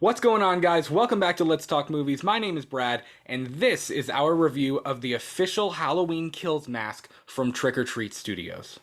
What's going on, guys? Welcome back to Let's Talk Movies. My name is Brad, and this is our review of the official Halloween Kills mask from Trick or Treat Studios.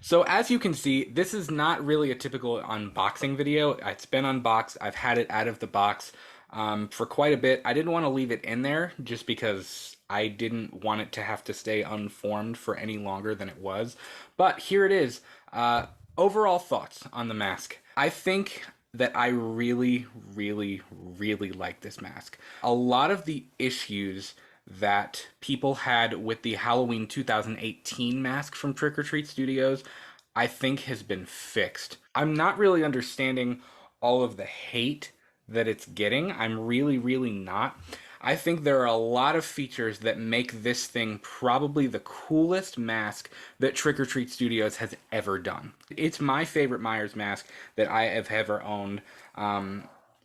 So as you can see, this is not really a typical unboxing video. It's been unboxed. I've had it out of the box for quite a bit. I didn't want to leave it in there just because I didn't want it to have to stay unformed for any longer than it was. But here it is. Overall thoughts on the mask. I think that I really like this mask. A lot of the issues that people had with the Halloween 2018 mask from Trick or Treat Studios, I think has been fixed. I'm not really understanding all of the hate that it's getting. I'm really not. I think there are a lot of features that make this thing probably the coolest mask that Trick or Treat Studios has ever done. It's my favorite Myers mask that I have ever owned.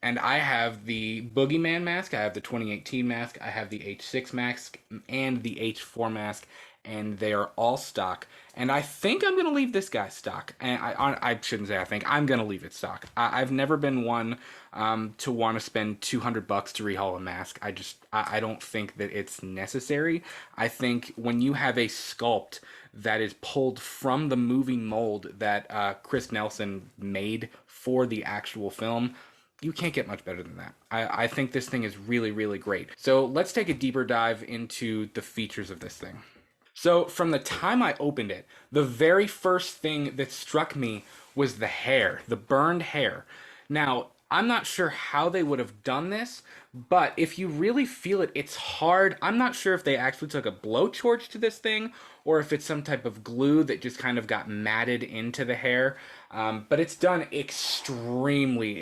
And I have the Boogeyman mask, I have the 2018 mask, I have the H6 mask, and the H4 mask, and they are all stock. And I think I'm going to leave this guy stock. And I shouldn't say I think, I'm going to leave it stock. I've never been one to want to spend $200 to rehaul a mask. I don't think that it's necessary. I think when you have a sculpt that is pulled from the movie mold that Chris Nelson made for the actual film, you can't get much better than that. I think this thing is really great. So let's take a deeper dive into the features of this thing. So from the time I opened it, the very first thing that struck me was the hair, the burned hair. Now, I'm not sure how they would have done this, but if you really feel it, it's hard. I'm not sure if they actually took a blowtorch to this thing or if it's some type of glue that just kind of got matted into the hair. But it's done extremely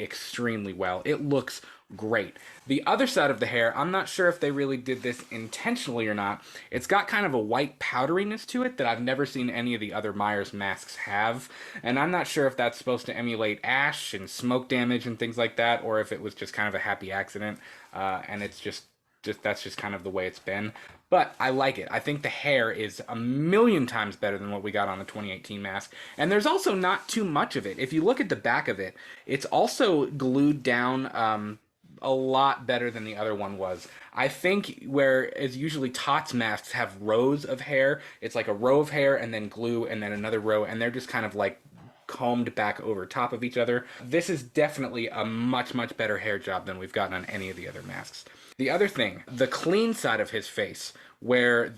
well. It looks great. The other side of the hair, I'm not sure if they really did this intentionally or not. It's got kind of a white powderiness to it that I've never seen any of the other Myers masks have, and I'm not sure if that's supposed to emulate ash and smoke damage and things like that, or if it was just kind of a happy accident, and it's just that's just kind of the way it's been. But I like it. I think the hair is a million times better than what we got on the 2018 mask. And there's also not too much of it. If you look at the back of it, it's also glued down a lot better than the other one was. I think whereas usually TOTS masks have rows of hair, it's like a row of hair and then glue and then another row, and they're just kind of like combed back over top of each other. This is definitely a much better hair job than we've gotten on any of the other masks. The other thing, the clean side of his face, where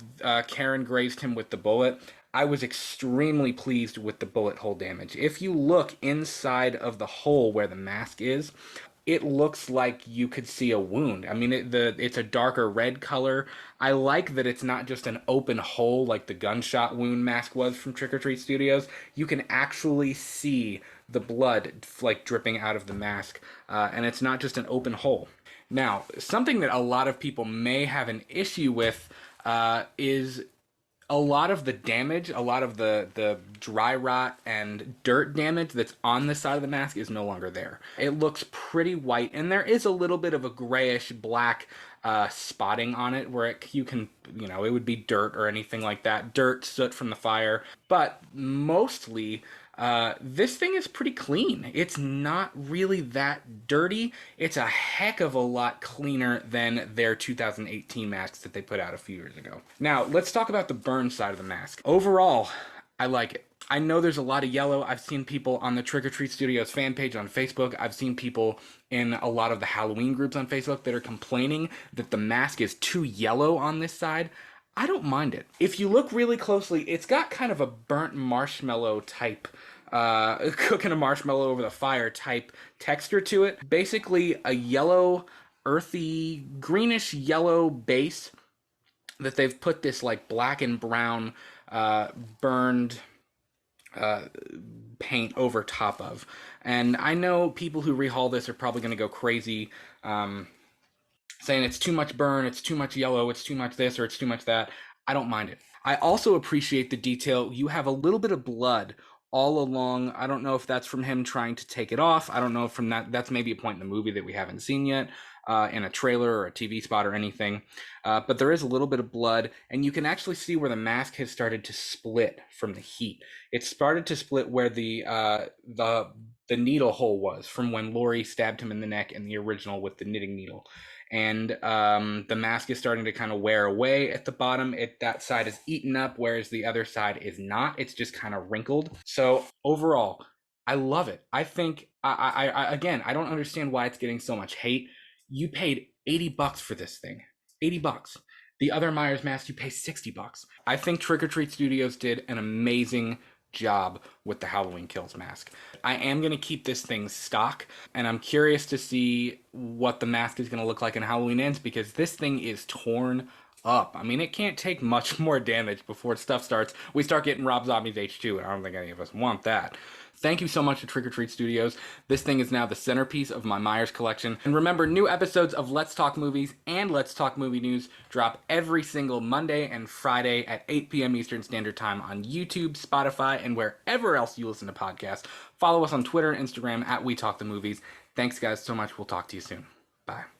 Karen grazed him with the bullet, I was extremely pleased with the bullet hole damage. If you look inside of the hole where the mask is, it looks like you could see a wound. I mean, it's a darker red color. I like that it's not just an open hole like the gunshot wound mask was from Trick or Treat Studios. You can actually see the blood like dripping out of the mask, and it's not just an open hole. Now, something that a lot of people may have an issue with is a lot of the damage, a lot of the dry rot and dirt damage that's on the side of the mask is no longer there. It looks pretty white, and there is a little bit of a grayish black spotting on it where you can, it would be dirt or anything like that. Dirt, soot from the fire. But mostly, this thing is pretty clean. It's not really that dirty. It's a heck of a lot cleaner than their 2018 masks that they put out a few years ago. Now, let's talk about the burn side of the mask. Overall, I like it. I know there's a lot of yellow. I've seen people on the Trick or Treat Studios fan page on Facebook. I've seen people in a lot of the Halloween groups on Facebook that are complaining that the mask is too yellow on this side. I don't mind it. If you look really closely, it's got kind of a burnt marshmallow type, cooking a marshmallow over the fire type texture to it. Basically a yellow, earthy, greenish yellow base that they've put this like black and brown burned paint over top of. And I know people who rehaul this are probably going to go crazy saying it's too much burn, it's too much yellow, it's too much this, or it's too much that. I don't mind it. I also appreciate the detail. You have a little bit of blood all along. I don't know if that's from him trying to take it off. I don't know if from that's maybe a point in the movie that we haven't seen yet, in a trailer or a TV spot or anything. But there is a little bit of blood, and you can actually see where the mask has started to split from the heat. It started to split where the needle hole was from when Laurie stabbed him in the neck in the original with the knitting needle. And the mask is starting to kind of wear away at the bottom. That side is eaten up, whereas the other side is not. It's just kind of wrinkled. So overall, I love it. I think again, I don't understand why it's getting so much hate. You paid $80 for this thing. $80. The other Myers mask, you pay $60. I think Trick or Treat Studios did an amazing job with the Halloween Kills mask. I am going to keep this thing stock, and I'm curious to see what the mask is going to look like in Halloween Ends, because this thing is torn up. I mean, it can't take much more damage before stuff starts. We start getting Rob Zombie's H2, and I don't think any of us want that. Thank you so much to Trick or Treat Studios. This thing is now the centerpiece of my Myers collection. And remember, new episodes of Let's Talk Movies and Let's Talk Movie News drop every single Monday and Friday at 8 p.m. Eastern Standard Time on YouTube, Spotify, and wherever else you listen to podcasts. Follow us on Twitter and Instagram at We Talk the Movies. Thanks, guys, so much. We'll talk to you soon. Bye.